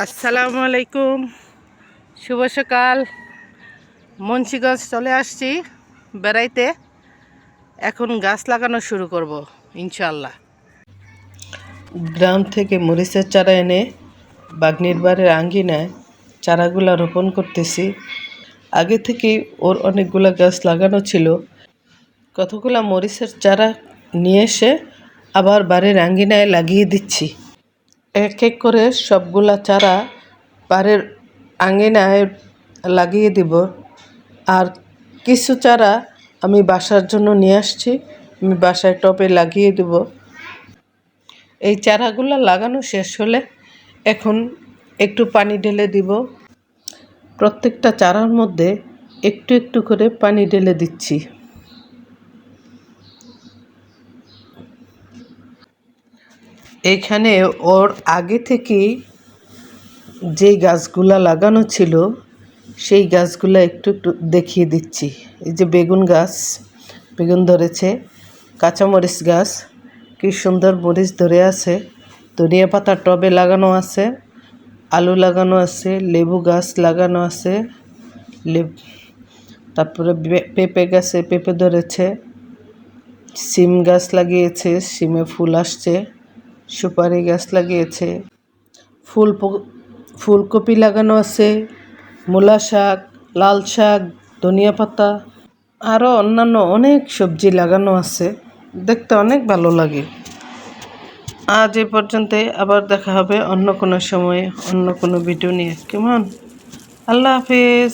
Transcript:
আসসালামু আলাইকুম, শুভ সকাল। মুন্সিগঞ্জ চলে আসছি বেড়াইতে। এখন গাছ লাগানো শুরু করব ইনশাল্লাহ। গ্রাম থেকে মরিচের চারা এনে বাগনির বাড়ির আঙ্গিনায় চারাগুলা রোপণ করতেছি। আগে থেকেই ওর অনেকগুলা গাছ লাগানো ছিল। কতগুলা মরিচের চারা নিয়ে এসে আবার বাড়ির আঙ্গিনায় লাগিয়ে দিচ্ছি। এক এক করে সবগুলা চারা বাড়ির আঙ্গিনায় লাগিয়ে দিব। আর কিছু চারা আমি বাসার জন্য নিয়ে আসছি, আমি বাসায় টবে লাগিয়ে দেব। এই চারাগুলো লাগানো শেষ হলে এখন একটু পানি ঢেলে দিব। প্রত্যেকটা চারার মধ্যে একটু একটু করে পানি ঢেলে দিচ্ছি। এখানে ওর আগে থেকেই যেই গাছগুলা লাগানো ছিল সেই গাছগুলো একটু একটু দেখিয়ে দিচ্ছি। এই যে বেগুন গাছ, বেগুন ধরেছে। কাঁচামরিচ গাছ, কি সুন্দর মরিচ ধরে আছে। ধনিয়া পাতা টবে লাগানো আছে, আলু লাগানো আছে, লেবু গাছ লাগানো আছে, তারপরে পেঁপে গাছে পেঁপে ধরেছে, সিম গাছ লাগিয়েছে, সিমে ফুল আসছে, সুপারি গাছ লাগিয়েছে, ফুলকপি লাগানো আছে, মূলা শাক, লাল শাক, ধনিয়া পাতা, আরও অন্যান্য অনেক সবজি লাগানো আছে। দেখতে অনেক ভালো লাগে। আজ এ পর্যন্তই, আবার দেখা হবে অন্য কোনো সময়ে অন্য কোনো ভিডিও নিয়ে। কেমন? আল্লাহ হাফিজ।